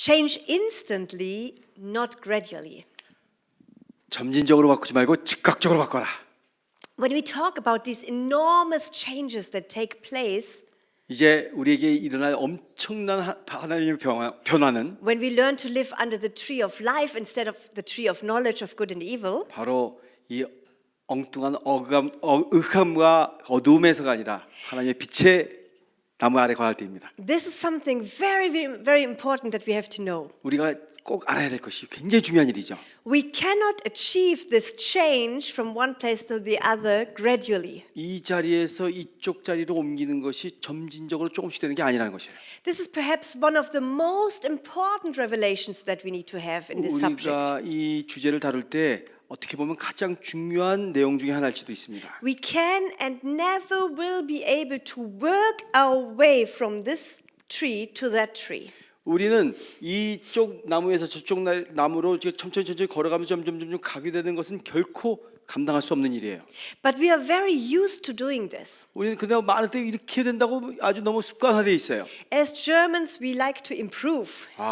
Change instantly, not gradually. 점진적으로 바꾸지 말고 즉각적으로 바꿔라. When we talk about these enormous changes that take place, 이제 우리에게 일어날 엄청난 하나님의 변화는 when we learn to live under the tree of life instead of the tree of knowledge of good and evil, 바로 이 엉뚱한 흑암과 어두움에서가 아니라 하나님의 빛의 나무 아래 거할 때입니다. this is something very, very important that we have to know. 우리가 꼭 알아야 될 것이 굉장히 중요한 일이죠. We cannot achieve this change from one place to the other gradually. 이 자리에서 이쪽 자리로 옮기는 것이 점진적으로 조금씩 되는 게 아니라는 것이에요. This is perhaps one of the most important revelations that we need to have in this subject. 우리가 이 주제를 다룰 때 어떻게 보면 가장 중요한 내용 중에 하나일지도 있습니다. We can and never will be able to work our way from this tree to that tree. 우리는 이쪽 나무에서 저쪽 나무로 천천히 걸어가면서 점점 가게 되는 것은 결코 감당할 수 없는 일이에요. But we are very used to doing this. 우리는 그냥 많을 때 이렇게 된다고 아주 너무 습관화되어 있어요. As Germans, we like to improve.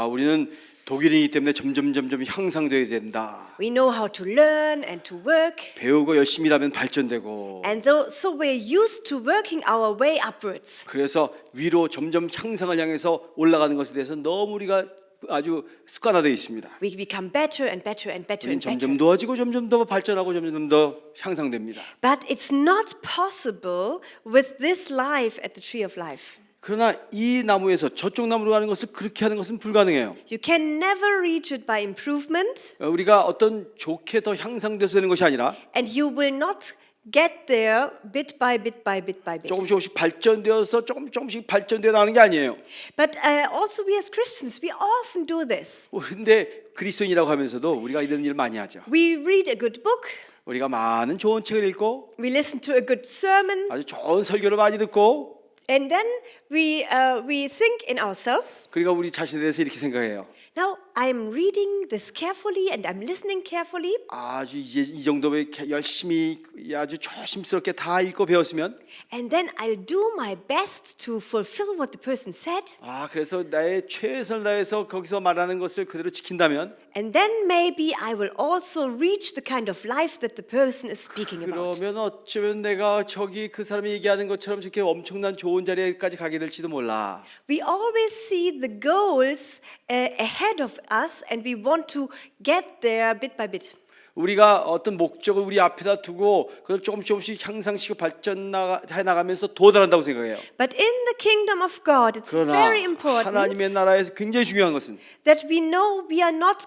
우리는 독일이기 때문에 점점 향상되어야 된다. We know how to learn and to work. 배우고 열심히 일하면 발전되고. And so we're used to working our way upwards. 그래서 위로 점점 향상을 향해서 올라가는 것에 대해서 너무 우리가 아주 습관화되어 있습니다. We become better and better and better 우리는 and 점점 better. 도와지고 점점 더 발전하고 점점 더 향상됩니다. But it's not possible with this life at the tree of life. 그러나 이 나무에서 저쪽 나무로 가는 것을 그렇게 하는 것은 불가능해요. You can never reach it by improvement, 우리가 어떤 좋게 더 향상돼서 되는 것이 아니라 and you will not get there bit by bit by bit by bit. 조금씩 발전되어서 조금씩 발전되어 나가는 게 아니에요. But also we as Christians, we often do this. 그런데 그리스도인이라고 하면서도 우리가 이런 일을 많이 하죠. We read a good book, 우리가 많은 좋은 책을 읽고 we listen to a good sermon, 아주 좋은 설교를 많이 듣고 and then we think in ourselves, 그러니까 우리 자신에 대해서 이렇게 생각해요. now I'm reading this carefully and I'm listening carefully, 아주 이제 이 정도면 열심히 아주 조심스럽게 다 읽고 배웠으면 and then I'll do my best to fulfill what the person said, 그래서 나의 최선을 다해서 거기서 말하는 것을 그대로 지킨다면 and then maybe I will also reach the kind of life that the person is speaking about. 그러면 어쩌면 내가 저기 그 사람이 얘기하는 것처럼 저렇게 엄청난 좋은 자리에까지 가게 될지도 몰라. We always see the goals ahead of us and we want to get there bit by bit. 우리가 어떤 목적을 우리 앞에다 두고 그걸 조금씩 향상시키고 발전해 나가면서 도달한다고 생각해요. But in the kingdom of God, it's 그러나 very important 하나님의 나라에서 굉장히 중요한 것은 that we know we are not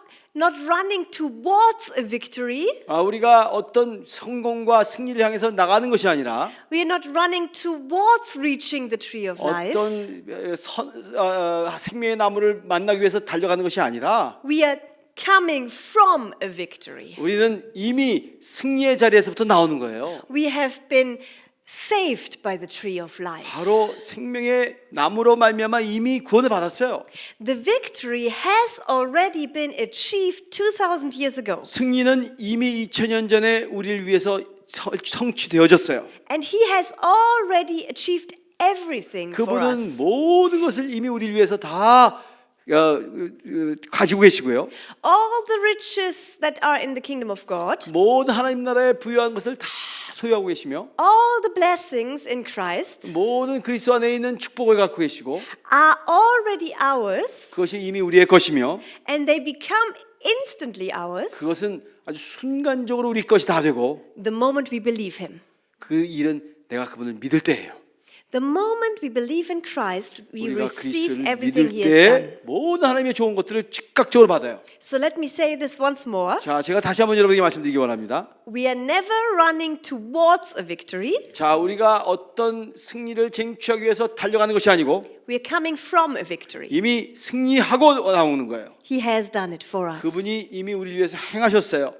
running towards a victory. 우리가 어떤 성공과 승리를 향해서 나가는 것이 아니라 We are not running towards reaching the tree of life. 어떤 생명의 나무를 만나기 위해서 달려가는 것이 아니라 We are coming from a victory. 우리는 이미 승리의 자리에서부터 나오는 거예요. We have been saved by the tree of life. 바로 생명의 나무로 말미암아 이미 구원을 받았어요. The victory has already been achieved 2000 years ago. 승리는 이미 2000년 전에 우리를 위해서 성취되어졌어요. And he has already achieved everything for 그분은 us. 모든 것을 이미 우리를 위해서 다 가지고 계시고요. All the riches that are in the kingdom of God, 모든 하나님 나라에 부여한 것을 다 소유하고 계시며 all the blessings in Christ 모든 그리스도 안에 있는 축복을 갖고 계시고 are already ours, 그것이 이미 우리의 것이며 and they become instantly ours 그것은 아주 순간적으로 우리 것이 다 되고 the moment we believe him. 그 일은 내가 그분을 믿을 때예요. The moment we believe in Christ, we 우리가 receive 그리스도를 everything 믿을 he has done. 때 모든 하나님의 좋은 것들을 즉각적으로 받아요. So let me say this once more. 자, 제가 다시 한번 여러분에게 말씀드리기 원합니다. We are never running towards a victory. 자, 우리가 어떤 승리를 쟁취하기 위해서 달려가는 것이 아니고 We are coming from a victory. 이미 승리하고 나오는 거예요. He has done it for us. 그분이 이미 우리를 위해서 행하셨어요.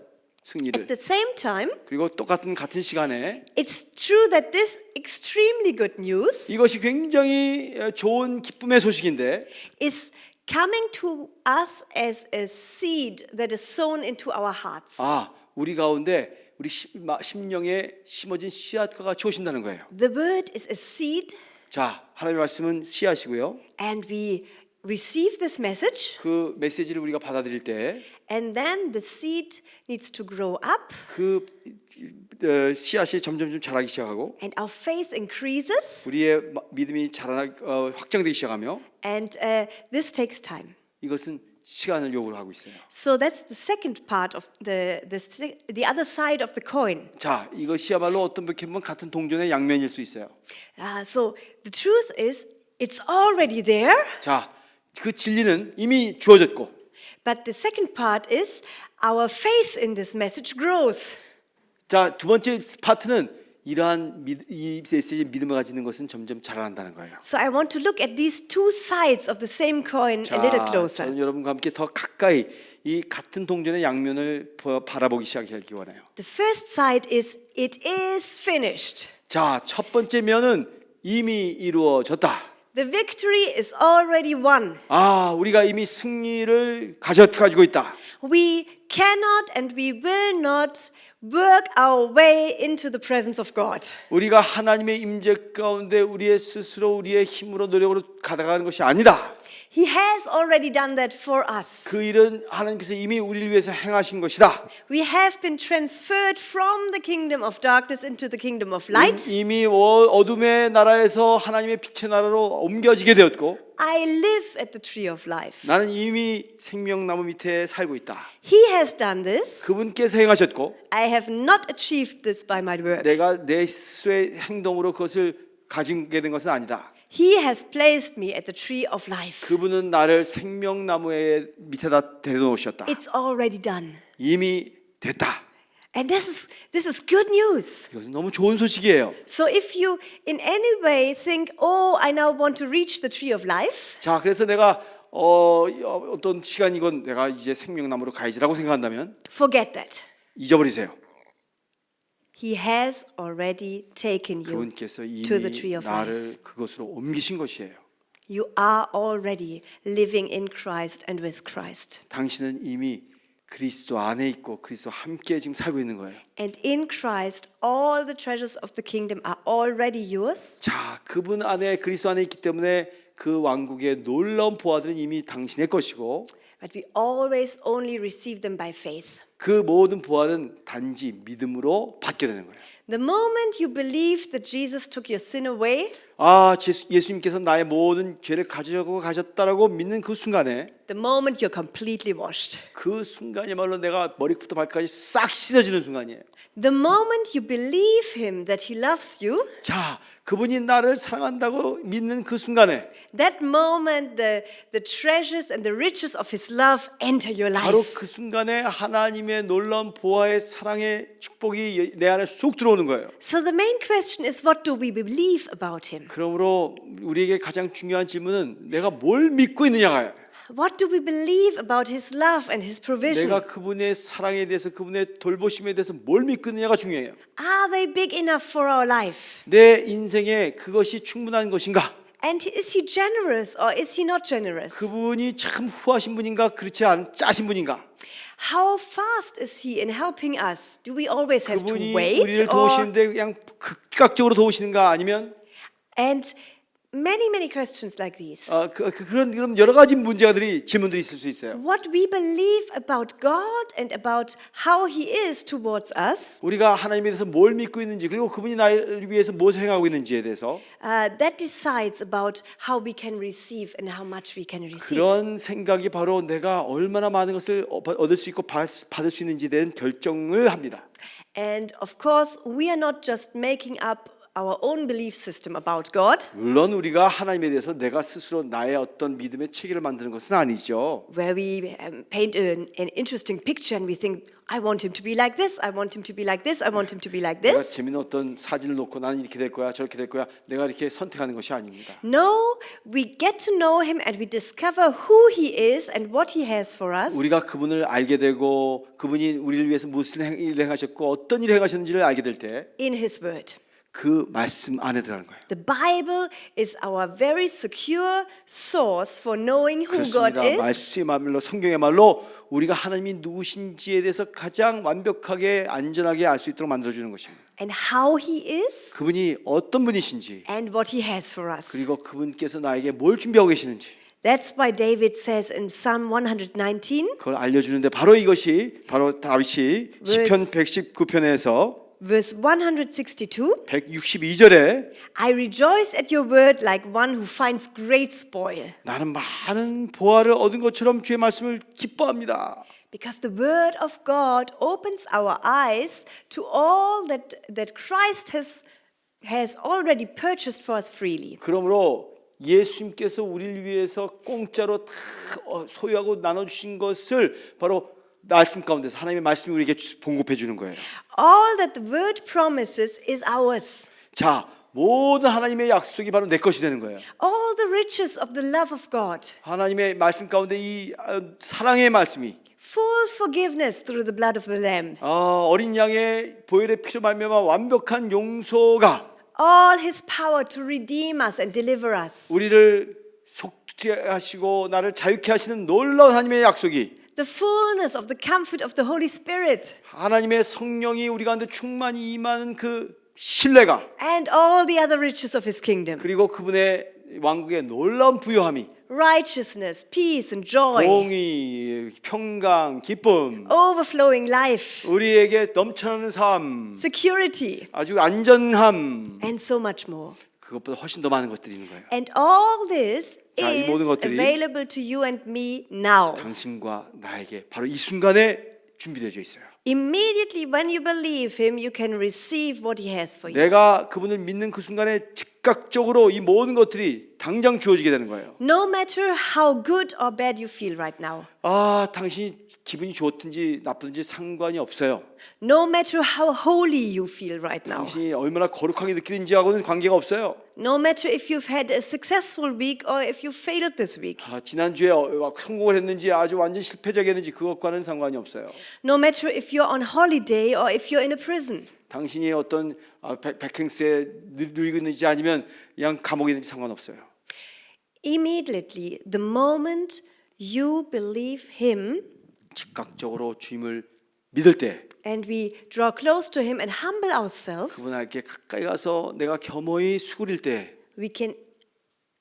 승리를. At the same time, 그리고 같은 시간에 it's true that this extremely good news 이것이 굉장히 좋은 기쁨의 소식인데 is coming to us as a seed that is sown into our hearts. 우리 가운데 우리 심령에 심어진 씨앗과 같이 오신다는 거예요. The word is a seed, 자, 하나님의 말씀은 씨앗이고요. and we receive this message, 그 메시지를 우리가 받아들일 때 and then the seed needs to grow up, 그 씨앗이 점점 자라기 시작하고 and our faith increases, 우리의 믿음이 확장되기 시작하며 and this takes time. 이것은 시간을 요구를 하고 있어요. So that's the second part of the other side of the coin. 자, 이것이야말로 어떤 분께 보면 같은 동전의 양면일 수 있어요. So the truth is, it's already there, 자, 그 진리는 이미 주어졌고, but the second part is our faith in this message grows. 자, 두 번째 파트는 이러한 이 메시지의 믿음을 가지는 것은 점점 자라난다는 거예요. So I want to look at these two sides of the same coin a little 자, closer. 저는 여러분과 함께 더 가까이 이 같은 동전의 양면을 바라보기 시작하기 원해요. The first side is, it is finished. 자, 첫 번째 면은 이미 이루어졌다. The victory is already won. 아, 우리가 이미 승리를 가지고 있다. We cannot and we will not work our way into the presence of God. 우리가 하나님의 임재 가운데 우리의 스스로 우리의 힘으로 노력으로 가다가는 것이 아니다. He has already done that for us. 그 일은 하나님께서 이미 우리를 위해서 행하신 것이다. We have been transferred from the kingdom of darkness into the kingdom of light. 이미 어둠의 나라에서 하나님의 빛의 나라로 옮겨지게 되었고 I live at the tree of life. 나는 이미 생명나무 밑에 살고 있다. He has done this. 그분께서 행하셨고 I have not achieved this by my work. 내가 내 스스로의 행동으로 그것을 가지게 된 것은 아니다. He has placed me at the tree of life. 그분은 나를 생명나무의 밑에다 대놓으셨다. It's already done. 이미 됐다. And this is good news. 이것은 너무 좋은 소식이에요. So if you in any way think, oh, I now want to reach the tree of life, 자, 그래서 내가 어떤 시간이건 내가 이제 생명나무로 가야지라고 생각한다면 forget that. 잊어버리세요. He has already taken you 그분께서 to the tree 이미 of life. 나를 그곳으로 옮기신 것이에요. You are already living in Christ and with Christ. 당신은 이미 그리스도 안에 있고 그리스도 함께 지금 살고 있는 거예요. And in Christ, all the treasures of the kingdom are already yours. 자, 그분 안에 그리스도 안에 있기 때문에 그 왕국의 놀라운 보화들은 이미 당신의 것이고 But we always only receive them by faith. 그 모든 보화는 단지 믿음으로 받게 되는 거예요. The moment you believe that Jesus took your sin away, 아, 예수님께서 나의 모든 죄를 가져가고 가셨다라고 믿는 그 순간에 the moment you're completely washed. 그 순간이야말로 내가 머리부터 발까지 싹 씻어지는 순간이에요. The moment you believe him that he loves you, 자, 그분이 나를 사랑한다고 믿는 그 순간에 that moment the treasures and the riches of his love enter your 바로 life. 그 순간에 하나님의 놀라운 보화의 사랑의 축복이 내 안에 쑥 들어오는 거예요. So the main question is, what do we believe about him? 그러므로 우리에게 가장 중요한 질문은 내가 뭘 믿고 있느냐가요. What do we believe about his love and his provision? 내가 그분의 사랑에 대해서 그분의 돌보심에 대해서 뭘 믿고 있느냐가 중요해요. Are they big enough for our life? 내 인생에 그것이 충분한 것인가? And is he generous or is he not generous? 그분이 참 후하신 분인가 그렇지 않은 짜신 분인가? How fast is he in helping us? Do we always have to 그분이 wait? 우리를 도우시는데 그냥 극각적으로 도우시는가 아니면 And many questions like these. 그런 여러 가지 질문들이 있을 수 있어요. What we believe about God and about how he is towards us, 우리가 하나님에 대해서 뭘 믿고 있는지 그리고 그분이 나를 위해서 무엇을 행하고 있는지에 대해서 that decides about how we can receive and how much we can receive. 그런 생각이 바로 내가 얼마나 많은 것을 얻을 수 있고 받을 수 있는지에 대한 결정을 합니다. And of course, we are not just making up our own belief system about God, 물론 우리가 하나님에 대해서 내가 스스로 나의 어떤 믿음의 체계를 만드는 것은 아니죠. where we paint an interesting picture and we think, I want him to be like this, I want him to be like this, I want him to be like 내가 this. 재미있는 어떤 사진을 놓고 나는 이렇게 될 거야 저렇게 될 거야 내가 이렇게 선택하는 것이 아닙니다. No, we get to know him and we discover who he is and what he has for us. 우리가 그분을 알게 되고 그분이 우리를 위해서 무슨 일을 행하셨고 어떤 일을 행하셨는지를 알게 될 때 In his word. 그 말씀 안에 들어가는 거예요. The Bible is our very secure source for knowing who God 그렇습니다. is. 말씀의 말로 성경의 말로 우리가 하나님이 누구신지에 대해서 가장 완벽하게 안전하게 알 수 있도록 만들어주는 것입니다. And how he is 그분이 어떤 분이신지 and what he has for us. 그리고 그분께서 나에게 뭘 준비하고 계시는지 That's why David says in Psalm 119, 그걸 알려주는데 바로 이것이 바로 다윗이 시편 119편에서 verse 162, 162절에 I rejoice at your word like one who finds great spoil. 나는 많은 보화를 얻은 것처럼 주의 말씀을 기뻐합니다. Because the word of God opens our eyes to all that Christ has already purchased for us freely. 그러므로 예수님께서 우리를 위해서 공짜로 다 소유하고 나눠주신 것을 바로 말씀 가운데서 하나님의 말씀이 우리에게 공급해 주는 거예요. All that the word promises is ours. 자, 모든 하나님의 약속이 바로 내 것이 되는 거예요. All the riches of the love of God. 하나님의 말씀 가운데 이 사랑의 말씀이 Full forgiveness through the blood of the Lamb. 어린 양의 보혈의 피로 말미암아 완벽한 용서가 All His power to redeem us and deliver us. 우리를 속죄하시고 나를 자유케 하시는 놀라운 하나님의 약속이 The fullness of the comfort of the Holy Spirit. 하나님의 성령이 우리 가운데 충만히 임하는 그 신뢰가 And all the other riches of His kingdom. 그리고 그분의 왕국의 놀라운 부요함이 Righteousness, peace and joy. 공의, 평강, 기쁨 Overflowing life. 우리에게 넘쳐나는 삶 Security. 아주 안전함 And so much more. 그것보다 훨씬 더 많은 것들이 있는 거예요. And all this 자, 이 is 모든 것들이 available to you and me now. 당신과 나에게 바로 이 순간에 준비되어 있어요. Immediately when you believe Him, you can receive what He has for you. 내가 그분을 믿는 그 순간에 즉각적으로 이 모든 것들이 당장 주어지게 되는 거예요. No matter how good or bad you feel right now. 당신이 기분이 좋든지 나쁘든지 상관이 없어요. No matter how holy you feel right now. 당신이 얼마나 거룩하게 느끼는지하고는 관계가 없어요. No matter if you've had a successful week or if you failed this week. 지난주에 성공을 했는지 아주 완전 실패적이었는지 그것과는 상관이 없어요. No matter if you're on holiday or if you're in a prison. 당신이 어떤 백행스에 누리고 있는지 아니면 그냥 감옥에 있는지 상관없어요. Immediately, the moment you believe Him, 즉각적으로 주님을 믿을 때 and we draw close to Him and humble ourselves, 그분에게 가까이 가서 내가 겸허히 수그릴 때 we can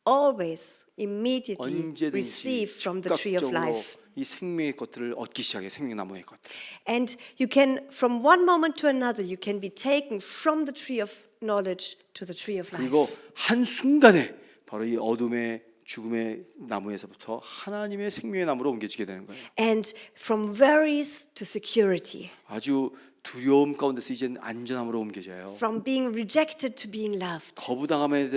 always immediately 언제든지 receive from the tree of 즉각적으로 life. 이 생명의 것들을 얻기 시작해 생명나무의 것들. And you can, from one moment to another, you can be taken from the tree of knowledge to the tree of life. 그리고 한 순간에 바로 이 어둠의 죽음의 나무에서부터 하나님의 생명의 나무로 옮겨지게 되는 거예요. And from worries to security, 아주 두려움 가운데서 이제는 안전함으로 옮겨져요. from being rejected to being loved, 거부당함의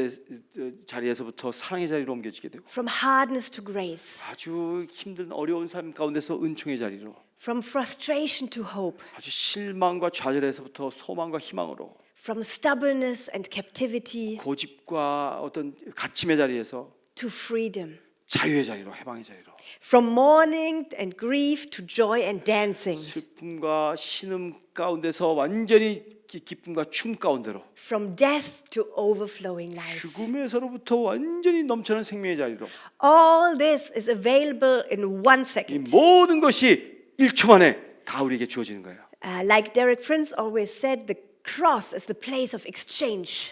자리에서부터 사랑의 자리로 옮겨지게 되고 from hardness to grace, 아주 힘든 어려운 삶 가운데서 은총의 자리로 from frustration to hope, 아주 실망과 좌절에서부터 소망과 희망으로 from stubbornness and captivity 고집과 어떤 갇힘의 자리에서 to freedom, 자유의 자리로 해방의 자리로 from mourning and grief to joy and dancing, 슬픔과 신음 가운데서 완전히 기쁨과 춤 가운데로 from death to overflowing life. 죽음에서로부터 완전히 넘쳐나는 생명의 자리로 All this is available in 1 이 second. 모든 것이 1초 만에 다 우리에게 주어지는 거예요. Like Derek Prince always said, the cross is the place of exchange.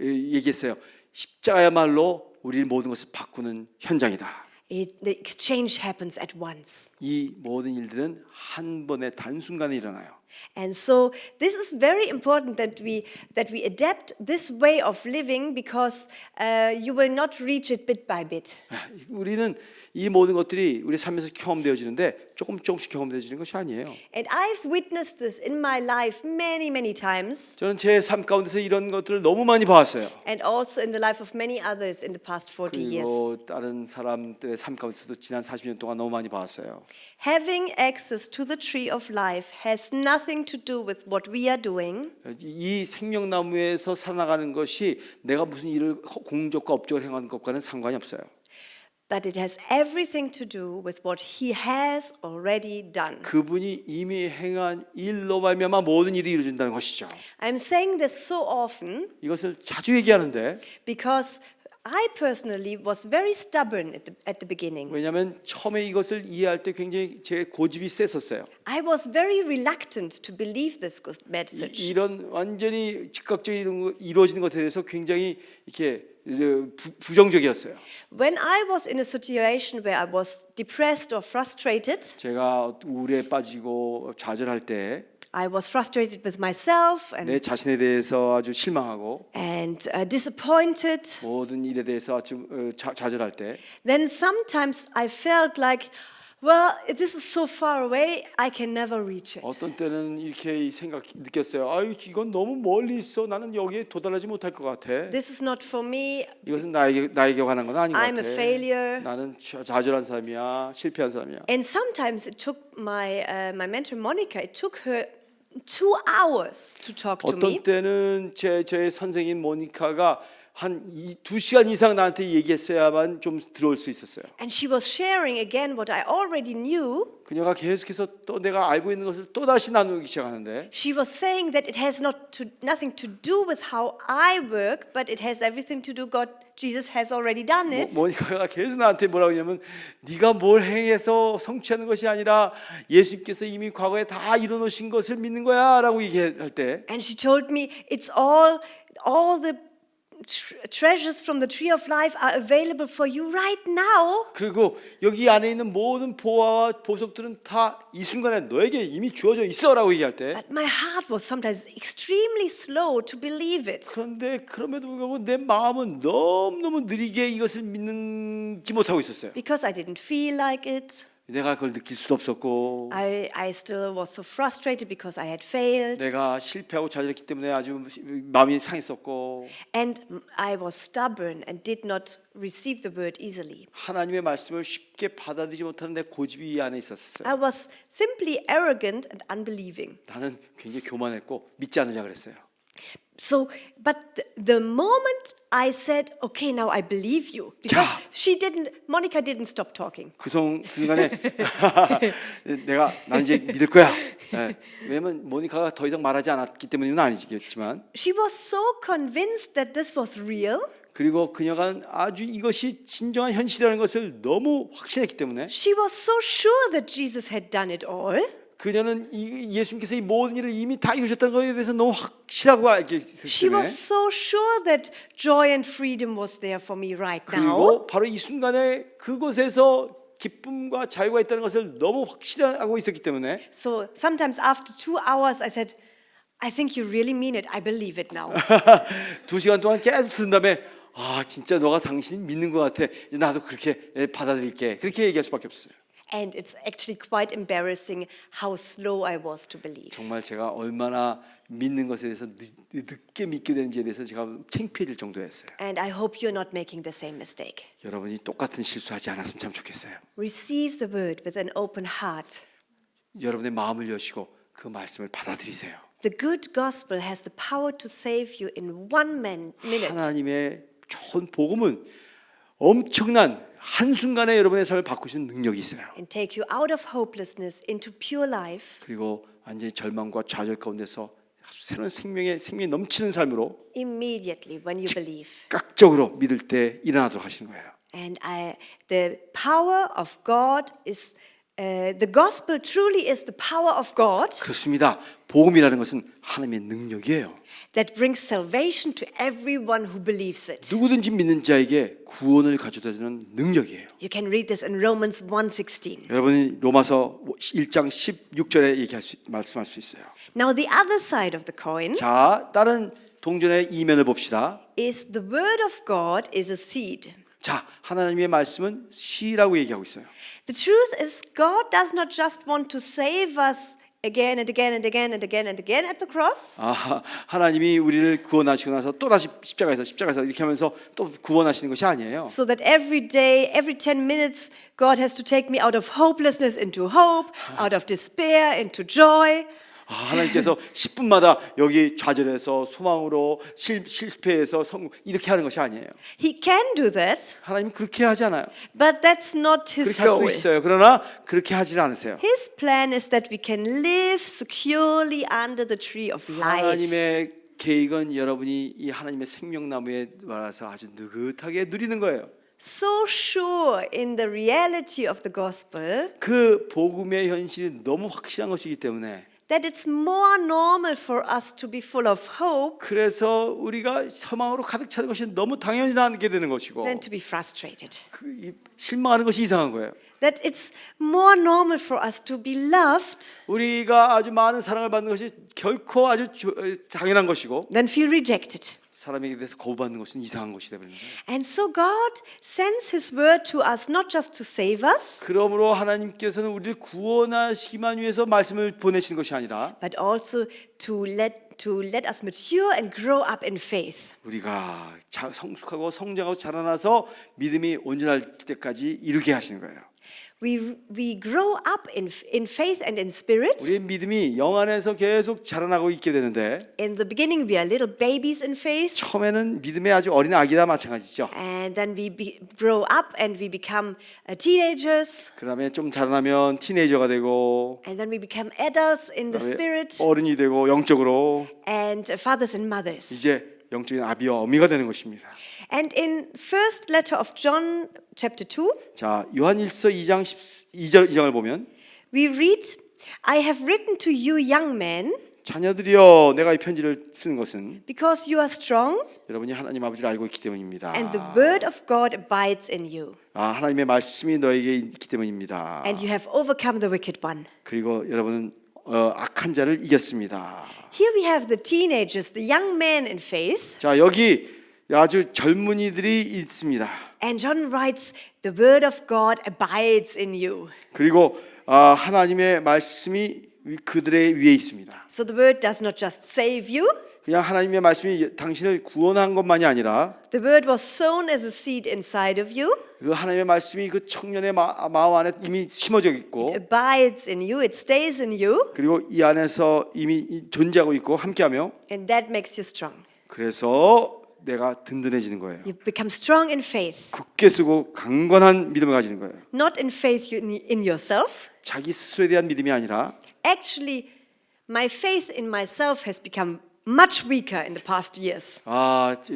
얘기했어요. 십자가야말로 우리 모든 것을 바꾸는 현장이다. The exchange happens at once. 이 모든 일들은 한 번의 단순간에 일어나요. And so this is very important that we adapt this way of living because you will not reach it bit by bit. 우리는 이 모든 것들이 우리 삶에서 경험되어지는데 조금씩 경험되어지는 것이 아니에요. And I've witnessed this in my life many times, 저는 제 삶 가운데서 이런 것들을 너무 많이 봐왔어요. and also in the life of many others in the past 40 years. 그리고 다른 사람들의 삶 가운데서도 지난 40년 동안 너무 많이 봐왔어요. Having access to the tree of life has nothing to do with what we are doing. 이 생명나무에서 살아나가는 것이 내가 무슨 일을 공적과 업적을 행하는 것과는 상관이 없어요. But it has everything to do with what He has already done. 그분이 이미 행한 일로 말미암아 모든 일이 이루어진다는 것이죠. I'm saying this so often 이것을 자주 얘기하는데 because I personally was very stubborn at the beginning. 왜냐하면 처음에 이것을 이해할 때 굉장히 제 고집이 셌었어요. I was very reluctant to believe this message. 이런 완전히 즉각적인 이루어지는 것에 대해서 굉장히 이렇게 부정적이었어요. When I was in a situation where I was depressed or frustrated, 제가 우울에 빠지고 좌절할 때 I was frustrated with myself 내 자신에 대해서 아주 실망하고 and disappointed. 모든 일에 대해서 아주 좌절할 때 Then sometimes I felt like, well, this is so far away, I can never reach it. 어떤 때는 이렇게 느꼈어요. 아유, 이건 너무 멀리 있어. 나는 여기에 도달하지 못할 것 같아. This is not for me. 이것은 나에게 관한 건 아닌 것 I'm 같아. a failure. 나는 좌절한 사람이야. 실패한 사람이야. And sometimes it took my mentor Monica, it took her 2 hours to talk to me. 어떤 때는 제 선생님 모니카가 한 2시간 이상 나한테 얘기했어야만 좀 들어올 수 있었어요. And she was sharing again what I already knew. 그녀가 계속해서 또 내가 알고 있는 것을 또 다시 나누기 시작하는데 She was saying that it has nothing to do with how I work, but it has everything to do God Jesus has already done it. 모니카가 계속 나한테 뭐라고 하냐면 네가 뭘 행해서 성취하는 것이 아니라 예수님께서 이미 과거에 다 이뤄놓으신 것을 믿는 거야라고 얘기할 때 And she told me it's all the treasures from the tree of life are available for you right now. 그리고 여기 안에 있는 모든 보화와 보석들은 다 이 순간에 너에게 이미 주어져 있어라고 얘기할 때 But my heart was sometimes extremely slow to believe it. 그런데 그럼에도 불구하고 내 마음은 너무너무 느리게 이것을 믿지 못하고 있었어요. Because I didn't feel like it. 내가 그걸 느낄 수도 없었고 I still was so frustrated because I had failed. 내가 실패하고 좌절했기 때문에 아주 마음이 상했었고 And I was stubborn and did not receive the word easily. 하나님의 말씀을 쉽게 받아들이지 못하는 내 고집이 이 안에 있었어요. I was simply arrogant and unbelieving. 나는 굉장히 교만했고 믿지 않으려고 그랬어요. So, but the moment I said, okay, now I believe you, because Monica didn't stop talking. 그 순간에 내가 난 이제 믿을 거야. 네. 왜냐면 모니카가 더 이상 말하지 않았기 때문은 아니겠지만 She was so convinced that this was real. 그리고 그녀가 아주 이것이 진정한 현실이라는 것을 너무 확신했기 때문에 She was so sure that Jesus had done it all. 그녀는 예수님께서 이 모든 일을 이미 다 이루셨다는 것에 대해서 너무 확실하고 알기 She 때문에 was so sure that joy and freedom was there for me right now. 그리고 바로 이 순간에 그곳에서 기쁨과 자유가 있다는 것을 너무 확실하고 있었기 때문에 So sometimes after 2 hours I said, I think you really mean it. I believe it now. 2시간 동안 계속 듣는 다음에 아 진짜 너가 당신이 믿는 것 같아. 나도 그렇게 받아들일게. 그렇게 얘기할 수밖에 없어요. And it's actually quite embarrassing how slow I was to believe. 정말 제가 얼마나 믿는 것에 대해서 늦게 믿게 되는지에 대해서 제가 창피해질 정도였어요. And I hope you're not making the same mistake. 여러분이 똑같은 실수하지 않았으면 참 좋겠어요. Receive the word with an open heart. 여러분의 마음을 여시고 그 말씀을 받아들이세요. The good gospel has the power to save you in 1 minute. 하나님의 좋은 복음은 엄청난 한순간에 여러분의 삶을 바꾸시는 능력이 있어요. And take you out of hopelessness into pure life. 그리고 완전히 절망과 좌절 가운데서 새로운 생명이 넘치는 삶으로 Immediately when you believe. 즉각적으로 믿을 때 일어나도록 하시는 거예요. And the power of God is the gospel truly is the power of God 그렇습니다. 복음이라는 것은 하나님의 능력이에요. that brings salvation to everyone who believes it. 누구든지 믿는 자에게 구원을 가져다주는 능력이에요. You can read this in Romans 1:16. 여러분이 로마서 1장 16절에 말씀할 수 있어요. Now the other side of the coin 자, 다른 동전의 이면을 봅시다. is the word of God is a seed. 자, 하나님의 말씀은 씨라고 얘기하고 있어요. The truth is God does not just want to save us again and again and again and again and again at the cross. 하나님이 우리를 구원하시고 나서 또 다시 십자가에서 이렇게 하면서 또 구원하시는 것이 아니에요. So that every day, every 10 minutes, God has to take me out of hopelessness into hope, out of despair into joy. 하나님께서 10분마다 여기 좌절해서 소망으로 실패해서 성공 이렇게 하는 것이 아니에요. He can do that, 하나님은 그렇게 하지 않아요. but that's not his 그렇게 할 goal. 수 있어요. 그러나 그렇게 하지는 않으세요. His plan is that we can live securely under the tree of life. 하나님의 계획은 여러분이 이 하나님의 생명나무에 와서 아주 느긋하게 누리는 거예요. So sure in the reality of the gospel 그 복음의 현실이 너무 확실한 것이기 때문에 that it's more normal for us to be full of hope 그래서 우리가 소망으로 가득 차는 것이 너무 당연히 나게 되는 것이고 than to be frustrated. 실망하는 것이 이상한 거예요. That it's more normal for us to be loved 우리가 아주 많은 사랑을 받는 것이 결코 아주 당연한 것이고 than feel rejected. 사람에게 대해서 거부받는 것은 이상한 것이 되는 거예요. And so God sends His word to us not just to save us, 그러므로 하나님께서는 우리를 구원하시기만 위해서 말씀을 보내시는 것이 아니라 but also to let us mature and grow up in faith. 우리가 성숙하고 성장하고 자라나서 믿음이 온전할 때까지 이루게 하시는 거예요. We grow up in faith and in spirit. 우리의 믿음이 영 안에서 계속 자라나고 있게 되는데 In the beginning, we are little babies in faith, 처음에는 믿음의 아주 어린 아기나 마찬가지죠. and then grow up and we become teenagers, 그다음에 좀 자라나면 티네이저가 되고 and then we become adults in the spirit, 어른이 되고 영적으로 and fathers and mothers. 이제 영적인 아비와 어미가 되는 것입니다. And in first letter of John, chapter 2, 자, 요한일서 2장 2장을 보면 we read, I have written to you young men 자녀들이여 내가 이 편지를 쓰는 것은 because you are strong 여러분이 하나님 아버지를 알고 있기 때문입니다. and the word of God abides in you 하나님의 말씀이 너에게 있기 때문입니다. and you have overcome the wicked one. 그리고 여러분은 악한 자를 이겼습니다. Here we have the teenagers, the young men in faith. 자, 여기 아주 젊은이들이 있습니다. And John writes, the word of God abides in you. 그리고 하나님의 말씀이 그들의 위에 있습니다. So the word does not just save you. 그냥 하나님의 말씀이 당신을 구원한 것만이 아니라 The word was sown as a seed inside of you. 그 하나님의 말씀이 그 청년의 마음 안에 이미 심어져 있고 It abides in you. It stays in you. 그리고 이 안에서 이미 존재하고 있고 함께하며 And that makes you strong. 그래서 내가 든든해지는 거예요. You become strong in faith. 굳게 쓰고 강건한 믿음을 가지는 거예요. Not in faith in yourself. 자기 스스로에 대한 믿음이 아니라 Actually, my faith in myself has become much weaker in the past years.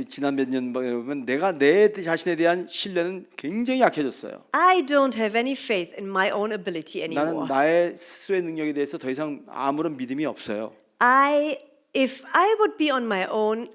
지난 몇 년 보면 내가 내 자신에 대한 신뢰는 굉장히 약해졌어요. I don't have any faith in my own ability 나는 anymore. 나의 스스로의 능력에 대해서 더 이상 아무런 믿음이 없어요. If I would be on my own,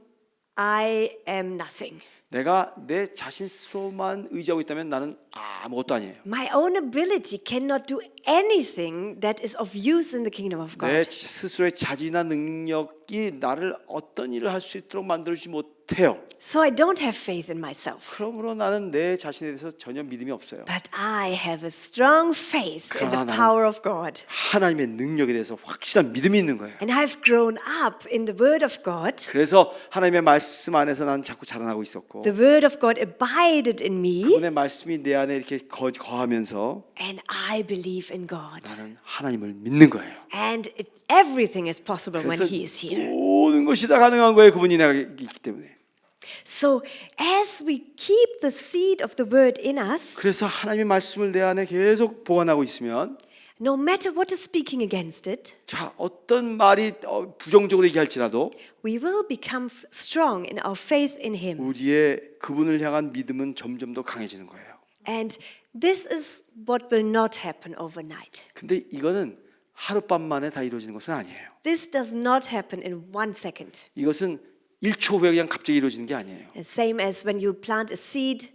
I am nothing. 내가 내 자신 스스로만 의지하고 있다면 나는 아무것도 아니에요. My own ability cannot do anything that is of use in the kingdom of 내 God. 스스로의 자질이나 능력이 나를 어떤 일을 할 수 있도록 만들어주지 못해요. So I don't have faith in myself. 그러므로 나는 내 자신에 대해서 전혀 믿음이 없어요. But I have a strong faith in the 그러나 power of God. 하나님의 능력에 대해서 확실한 믿음이 있는 거예요. And I've grown up in the word of God. 그래서 하나님의 말씀 안에서 난 자꾸 자라나고 있었고 The word of God abided in me. 그분의 말씀이 내 안에 이렇게 거하면서 And I believe in God. 나는 하나님을 믿는 거예요. And everything is possible when 그래서 He is here. 모든 것이 다 가능한 거예요. 그분이 내가 있기 때문에. So as we keep the seed of the word in us, 그래서 하나님의 말씀을 내 안에 계속 보관하고 있으면 no matter what is speaking against it, 자 어떤 말이 부정적으로 얘기할지라도 we will become strong in our faith in Him. 우리의 그분을 향한 믿음은 점점 더 강해지는 거예요. And this is what will not happen overnight. 근데 이거는 하룻밤 만에 다 이루어지는 것은 아니에요. This does not happen in 1 second. 이것은 1초 후에 그냥 갑자기 이루어지는 게 아니에요. Same as when you plant a seed,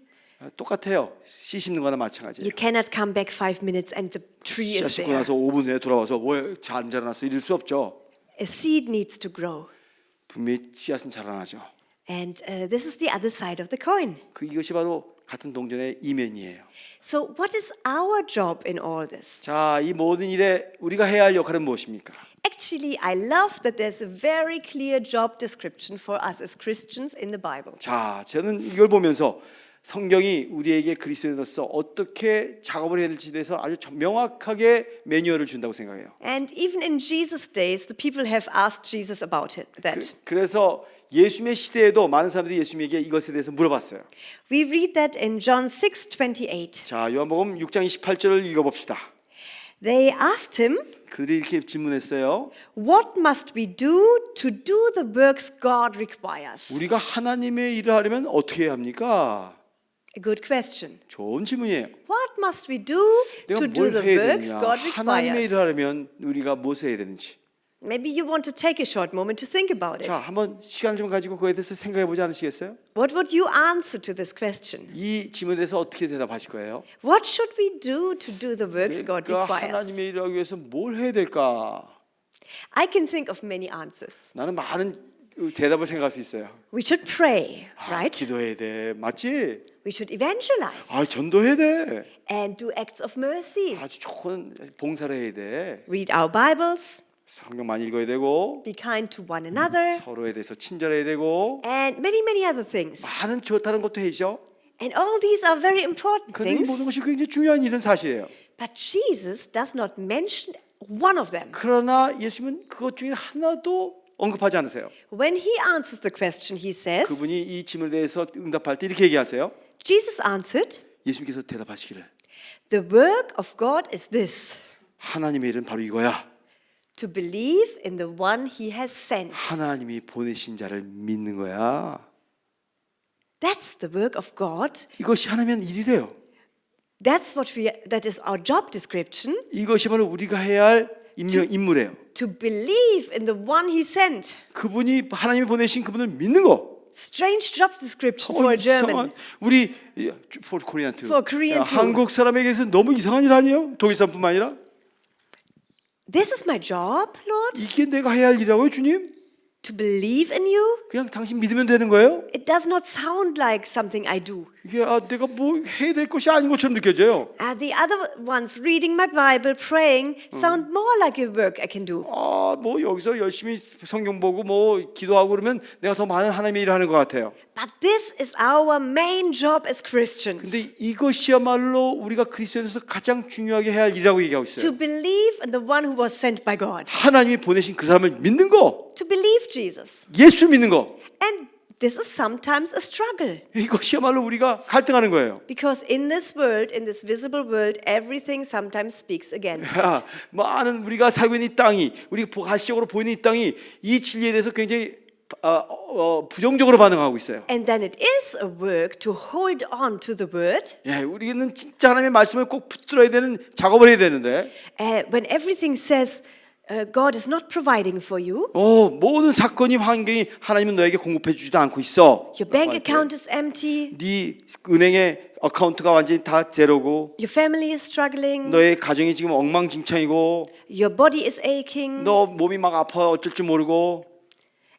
똑같아요. 씨 심는 거나 마찬가지예요. you cannot come back 5 minutes and the tree 씨앗 is 심고 there. 나서 5분 후에 돌아와서 왜 안 자라났어? 이럴 수 없죠. A seed needs to grow. 분명히 씨앗은 자라나죠. And this is the other side of the coin. 이것이 바로 같은 동전의 이면이에요. So what is our job in all this? 자, 이 모든 일에 우리가 해야 할 역할은 무엇입니까? Actually, I love that there's a very clear job description for us as Christians in the Bible. 자, 저는 이걸 보면서 성경이 우리에게 그리스도인으로서 어떻게 작업을 해야 될지에 대해서 아주 명확하게 매뉴얼을 준다고 생각해요. And even in Jesus' days, the people have asked Jesus about that. 그래서 예수님의 시대에도 많은 사람들이 예수님에게 이것에 대해서 물어봤어요. We read that in John 6:28. 자, 요한복음 6장 28절을 읽어봅시다. They asked him, 그들이 이렇게 질문했어요. "What must we do to do the works God requires?" 우리가 하나님의 일을 하려면 어떻게 해야 합니까? A good question. 좋은 질문이에요. What must we do 내가 to do 뭘 the 해야 works 되느냐? God 하나님의 일을 requires? 하려면 우리가 무엇을 해야 되는지. Maybe you want to take a short moment to think about it. 자, 한번 시간 좀 가지고 그거에 대해서 생각해 보지 않으시겠어요? What would you answer to this question? 이 질문에 대해서 어떻게 대답하실 거예요? What should we do to do the works God 내가 requires? 하나님의 일을 하기 위해서 뭘 해야 될까? I can think of many answers. 나는 많은 대답을 생각할 수 있어요. We should pray, 아, right? 기도해야 돼, 맞지? We should evangelize 아, 전도해야 돼. and do acts of mercy. 아주 좋은 봉사를 해야 돼. Read our Bibles, 성경 많이 읽어야 되고 be kind to one another, 서로에 대해서 친절해야 되고 and many, many other things. 많은 좋다는 것도 해야죠. And all these are very important 그런데 이 모든 things, 것이 굉장히 중요한 일은 사실이에요. but Jesus does not mention one of them. 그러나 예수님은 그것 중에 하나도 언급하지 않으세요. When he answers the question, he says, 그분이 이 질문에 대해서 응답할 때 이렇게 얘기하세요. Jesus answered, 예수님께서 대답하시기를 "The work of God is this, 하나님의 일은 바로 이거야. to believe in the one he has sent." 하나님이 보내신 자를 믿는 거야. That's the work of God. 이것이 하나님의 일이래요. That is our job description, 이것이 바로 우리가 해야 할 임무래요. to believe in the one he sent. 그분이 하나님이 보내신 그분을 믿는 거. Strange job description for a German. 우리 for Korean too. For Korean too. 한국 사람에게서 너무 이상한 일 아니에요? 독일 사람뿐만 아니라 This is my job, Lord, 이게 내가 해야 할 일이라고요, 주님? to believe in you. 그냥 당신 믿으면 되는 거예요? It does not sound like something I do. 이게 내가 뭐 해야 될 것이 아닌 것처럼 느껴져요. The other ones reading my Bible, praying, sound more like a work I can do. 뭐 여기서 열심히 성경 보고 뭐 기도하고 그러면 내가 더 많은 하나님의 일을 하는 것 같아요. But this is our main job as Christians. 근데 이것이야말로 우리가 그리스도인으로서 가장 중요하게 해야 할 일이라고 얘기하고 있어요. To believe in the one who was sent by God. 하나님이 보내신 그 사람을 믿는 거, To believe Jesus. 예수 믿는 거. And this is sometimes a struggle. 이것이야말로 우리가 갈등하는 거예요. Because in this world, in this visible world, everything sometimes speaks against it. 많은 우리가 살고 있는 이 땅이, 우리 가시적으로 보이는 이 땅이 이 진리에 대해서 굉장히 부정적으로 반응하고 있어요. And then it is a work to hold on to the word. 우리는 진짜 하나님의 말씀을 꼭 붙들어야 되는 작업을 해야 되는데 When everything says God is not providing for you, 모든 사건이 환경이 하나님은 너에게 공급해 주지도 않고 있어. your bank account is empty, 네 은행의 어카운트가 완전히 다 제로고 your family is struggling, 너의 가정이 지금 엉망진창이고 your body is aching, 너 몸이 막 아파 어쩔 줄 모르고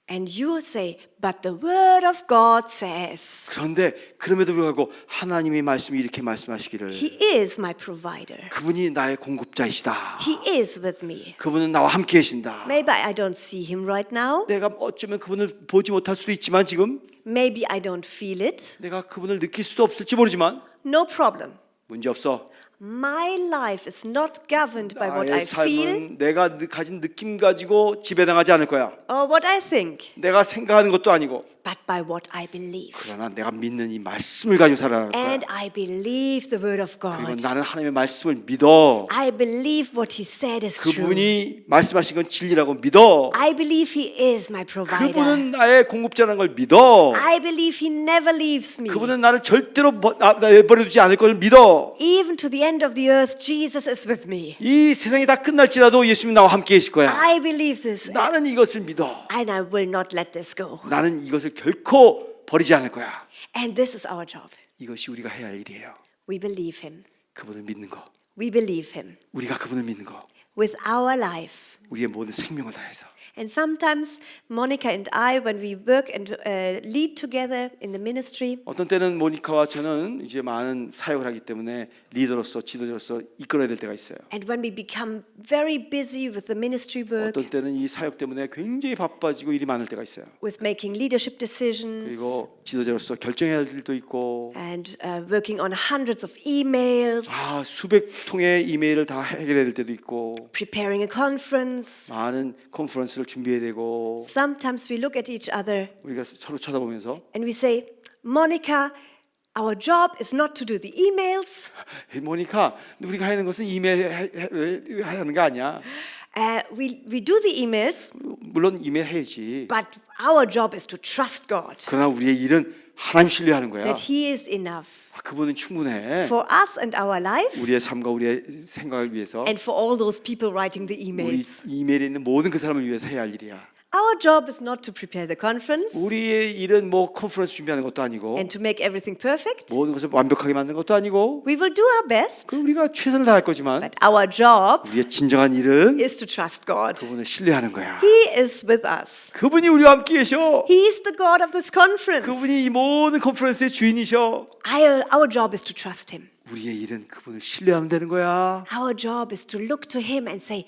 and you say, but the word of God says, 그런데 그럼에도 불구하고 하나님의 말씀이 이렇게 말씀하시기를 He is my provider. 그분이 나의 공급자이시다. He is with me. 그분은 나와 함께 계신다. Maybe I don't see him right now. 내가 어쩌면 그분을 보지 못할 수도 있지만 지금 Maybe I don't feel it. 내가 그분을 느낄 수도 없을지 모르지만 No problem. 문제 없어. My life is not governed by what I 나의 feel 삶은 내가 가진 느낌 가지고 지배당하지 않을 거야. or what I think, 내가 생각하는 것도 아니고 but by what I believe. 그러나 내가 믿는 이 말씀을 가지고 살아갈 거야. And I believe the word of 그리고 God. 나는 하나님의 말씀을 믿어. I believe what He said is true. 그분이 말씀하신 건 진리라고 믿어. I believe He is my provider. 그분은 나의 공급자라는 걸 믿어. I believe He never leaves me. 그분은 나를 절대로 내버려두지 않을 걸 믿어. Even to the end of the earth, Jesus is with me. 이 세상이 다 끝날지라도 예수님 나와 함께 계실 거야. I believe this. 나는 이것을 믿어. And I will not let this go. 나는 이것을 결코 버리지 않을 거야. And this is our job. 이것이 우리가 해야 할 일이에요. We believe Him. 그분을 믿는 거. We believe Him 우리가 그분을 믿는 거. with our life. 우리의 모든 생명을 다해서. And sometimes Monica and I, when we work and lead together in the ministry, 어떤 때는 모니카와 저는 이제 많은 사역을 하기 때문에 리더로서 지도자로서 이끌어야 될 때가 있어요. and when we become very busy with the ministry work, 어떤 때는 이 사역 때문에 굉장히 바빠지고 일이 많을 때가 있어요. with making leadership decisions, 그리고 지도자로서 결정해야 할 일도 있고 and working on hundreds of emails, 수백 통의 이메일을 다 해결해야 될 때도 있고 preparing a conference. 많은 컨퍼런스를 준비해야 되고 Sometimes we look at each other 우리가 서로 쳐다보면서 and we say, Monica, Our job is not to do the emails. 모니카, 우리가 하는 것은 이메일 하는 거 아니야. We do the emails, 물론 이메일 해야지. but our job is to trust God 그러나 우리의 일은 하나님 신뢰하는 거야. that He is enough 그분은 충분해. for us and our life 우리의 삶과 우리의 생각을 위해서, and for all those people writing the 우리 emails. 이메일에 있는 모든 그 사람을 위해서 해야 할 일이야. Our job is not to prepare the conference 우리의 일은 뭐 컨퍼런스 준비하는 것도 아니고 and to make everything perfect. 모든 것을 완벽하게 만드는 것도 아니고, We will do our best, 그 우리가 최선을 다할 거지만 but our job 우리의 진정한 일은 is to trust God. 그분을 신뢰하는 거야. He is with us. 그분이 우리와 함께 계셔. He is the God of this conference. 그분이 이 모든 컨퍼런스의 주인이셔. Our job is to trust Him. 우리의 일은 그분을 신뢰하면 되는 거야. Our job is to look to Him and say,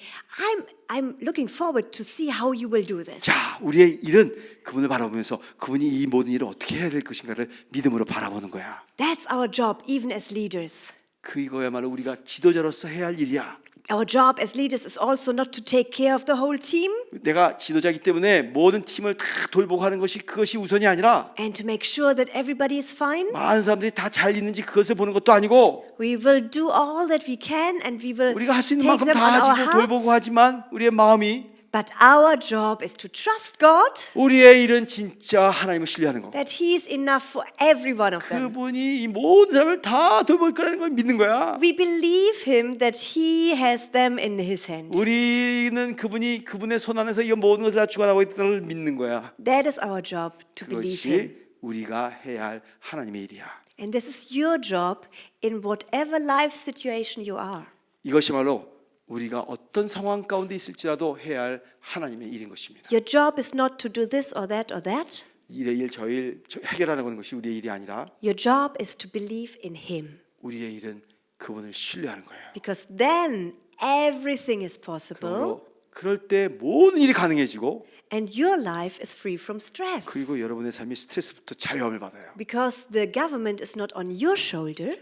I'm looking forward to see how you will do this. 자, 우리의 일은 그분을 바라보면서 그분이 이 모든 일을 어떻게 해야 될 것인가를 믿음으로 바라보는 거야. That's our job, even as leaders. 그거야말로 우리가 지도자로서 해야 할 일이야. Our job as leaders is also not to take care of the whole team 내가 지도자이기 때문에 모든 팀을 다 돌보고 하는 것이 그것이 우선이 아니라, and to make sure that everybody is fine. 많은 사람들이 다 잘 있는지 그것을 보는 것도 아니고, We will do all that we can and we will 우리가 할 수 있는 take 만큼 them 다 on our 하고 돌보고 hearts. 하지만 우리의 마음이, But our job is to trust God 우리의 일은 진짜 하나님을 신뢰하는 거. that He is enough for every one of them. 그분이 이 모든 사람을 다 돌볼 거라는 걸 믿는 거야. We believe Him that He has them in His hand. 우리는 그분이 그분의 손 안에서 이 모든 것을 다 주관하고 있다는 걸 믿는 거야. That is our job, to believe Him. 그것이 우리가 해야 할 하나님의 일이야. And this is your job in whatever life situation you are. 이것이 바로 우리가 어떤 상황 가운데 있을지라도 해야 할 하나님의 일인 것입니다. Your job is not to do this or that or that. 일의 일, 저의 일 해결하는 것이 우리의 일이 아니라, Your job is to believe in Him. 우리의 일은 그분을 신뢰하는 거예요. Because then everything is possible 그럴 때 모든 일이 가능해지고, and your life is free from stress. 그리고 여러분의 삶이 스트레스부터 자유함을 받아요. Because the government is not on your shoulder,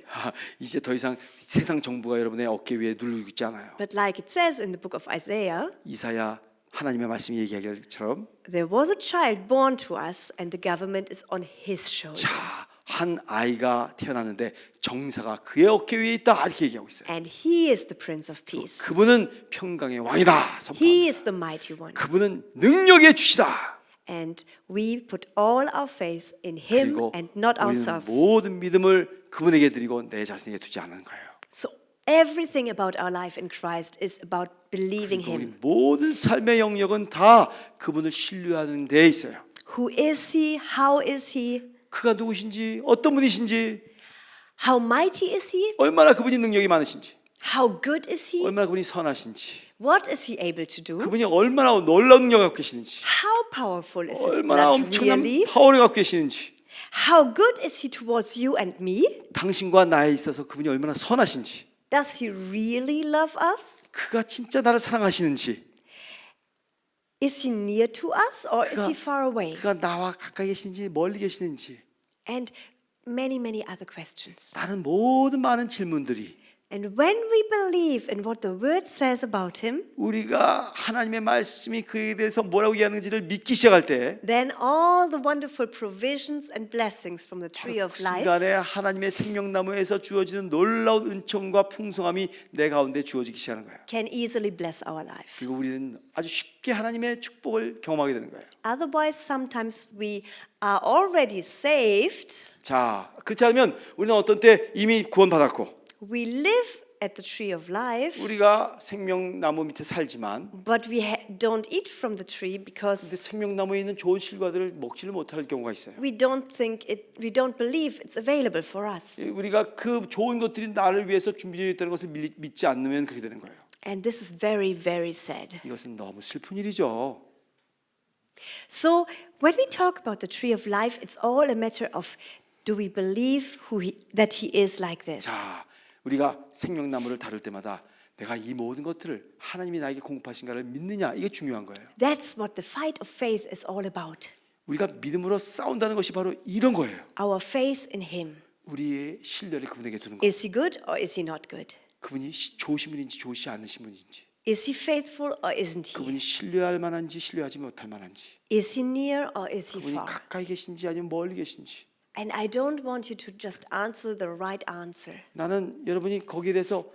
이제 더 이상 세상 정부가 여러분의 어깨 위에 누르고 있지 않아요. but like it says in the book of Isaiah, 이사야 하나님의 말씀이 얘기하기를 것처럼, there was a child born to us and the government is on his shoulder. 자, 한 아이가 태어났는데 정사가 그의 어깨 위에 있다, 이렇게 얘기하고 있어요. And he is the Prince of Peace. 그분은 평강의 왕이다 선포합니다. He is the mighty one. 그분은 능력의 주시다. And we put all our faith in Him 그리고 and not 우리는 ourselves. 모든 믿음을 그분에게 드리고 내 자신에게 두지 않는 거예요. So everything about our life in Christ is about believing 그리고 우리 Him. 모든 삶의 영역은 다 그분을 신뢰하는 데 있어요. Who is He? How is He? 그가 누구신지, 어떤 분이신지, How mighty is He? 얼마나 그분이 능력이 많으신지, How good is He? 얼마나 그분이 선하신지, What is He able to do? 그분이 얼마나 놀라운 능력을 갖고 계시는지, How powerful is His 얼마나 blood 엄청난 really? 파워를 갖고 계시는지, How good is He towards you and me? 당신과 나에 있어서 그분이 얼마나 선하신지, Does He really love us? 그가 진짜 나를 사랑하시는지, Is He near to us or is He far away? 그가 나와 가까이 계시는지 멀리 계시는지, And many, many other questions. 다른 모든 많은 질문들이 And when we believe in what the Word says about Him, 우리가 하나님의 말씀이 그에 대해서 뭐라고 얘기하는지를 믿기 시작할 때, then all the wonderful provisions and blessings from the tree of life 순간에 하나님의 생명나무에서 주어지는 놀라운 은총과 풍성함이 내 가운데 주어지기 시작하는 거예요. can easily bless our life. 그리고 우리는 아주 쉽게 하나님의 축복을 경험하게 되는 거예요. Otherwise, sometimes we are already saved. 자, 그렇지 않으면 우리는 어떤 때 이미 구원받았고, We live at the tree of life, 우리가 생명나무 밑에 살지만, but we don't eat from the tree 근데 because 생명나무에 있는 좋은 실과들을 먹지를 못할 경우가 있어요. we don't believe it's available for us. 우리가 그 좋은 것들이 나를 위해서 준비되어 있다는 것을 믿지 않으면 그렇게 되는 거예요. And this is very, very sad. 이것은 너무 슬픈 일이죠. So when we talk about the tree of life, it's all a matter of do we believe that He is like this? 자, 우리가 생명나무를 다룰 때마다 내가 이 모든 것들을 하나님이 나에게 공급하신가를 믿느냐, 이게 중요한 거예요. That's what the fight of faith is all about. 우리가 믿음으로 싸운다는 것이 바로 이런 거예요. Our faith in Him. 우리의 신뢰를 그분에게 두는 거. Is He good or is He not good? 그분이 좋으신 분인지 좋으시 않으신 분인지, Is He faithful or isn't He? 그분이 신뢰할 만한지 신뢰하지 못할 만한지, Is He near or is He 그분이 far? 가까이 계신지 아니면 멀리 계신지, And I don't want you to just answer the right answer. 나는 여러분이 거기에 대해서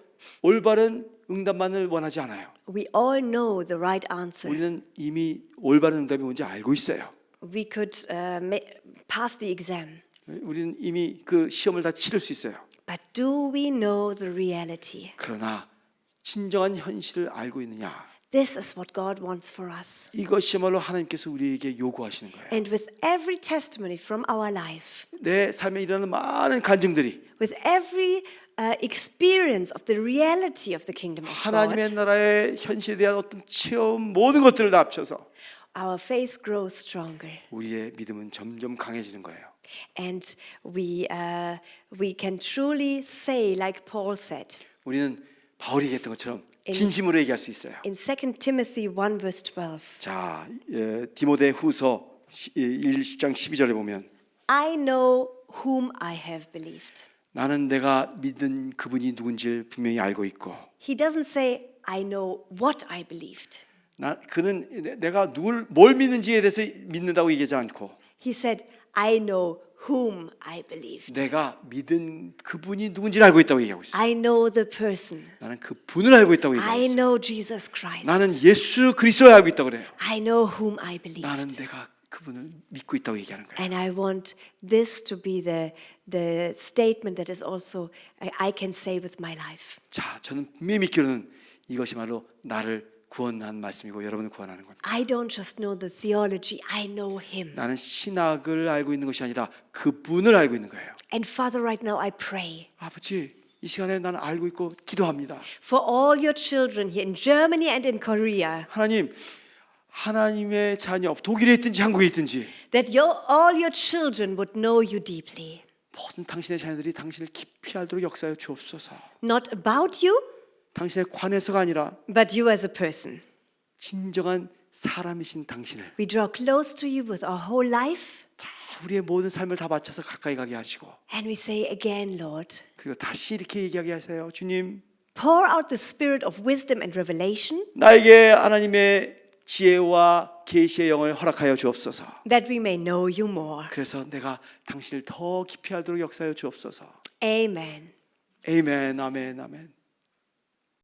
올바른 응답만을 원하지 않아요. We all know the right answer. 우리는 이미 올바른 응답이 뭔지 알고 있어요. We could pass the exam. 우리는 이미 그 시험을 다 치를 수 있어요. But do we know the reality? 그러나 진정한 현실을 알고 있느냐? This is what God wants for us. 이것이야말로 하나님께서 우리에게 요구하시는 거예요. And with every testimony from our life, 내 삶에 일어나는 많은 간증들이 with every experience of the reality of the kingdom of 하나님의 God, 나라의 현실에 대한 어떤 체험 모든 것들을 다 합쳐서 our faith grows stronger. 우리의 믿음은 점점 강해지는 거예요. And we can truly say, like Paul said, 우리는 바울이 얘기했던 것처럼 진심으로 얘기할 수 있어요. in 2 Timothy 1 verse 12, 자, 디모데후서 1장 12절에 보면 I know whom I have believed. 나는 내가 믿은 그분이 누군지를 분명히 알고 있고 He doesn't say, I know what I believed. 그는 내가 뭘 믿는지에 대해서 믿는다고 얘기하지 않고 He said, I know whom I believed. 내가 믿은 그분이 누군지를 알고 있다고 얘기하고 있어요. I know the person. 나는 그 분을 알고 있다고 얘기하고 I 있어요. know Jesus Christ. 나는 예수 그리스도를 알고 있다고 그래요. I know whom I 나는 believed. 내가 그분을 믿고 있다고 얘기하는 거예요. And I want this to be the statement that is also I can say with my life. 자, 저는 분명히 믿기로는 이것이 바로 나를 구원한 말씀이고 여러분을 구원하는 겁니다. I don't just know the theology, I know him. 나는 신학을 알고 있는 것이 아니라 그분을 알고 있는 거예요. And Father, right now I pray 아버지, 이 시간에 나는 알고 있고 기도합니다. for all your children here in Germany and in Korea, 하나님, 하나님의 자녀, 독일에 있든지 한국에 있든지 that all your children would know you deeply. 모든 당신의 자녀들이 당신을 깊이 알도록 역사하여 주옵소서. Not about you, 당신에 관해서가 아니라 but you as a person. 진정한 사람이신 당신을 We draw close to you with our whole life. 자, 우리의 모든 삶을 다 바쳐서 가까이 가게 하시고 And we say again, Lord, 그리고 다시 이렇게 얘기하게 하세요. 주님, pour out the spirit of wisdom and revelation 나에게 하나님의 지혜와 계시의 영을 허락하여 주옵소서. that we may know you more. 그래서 내가 당신을 더 깊이 알도록 역사하여 주옵소서. Amen. 아멘, 아멘, 아멘.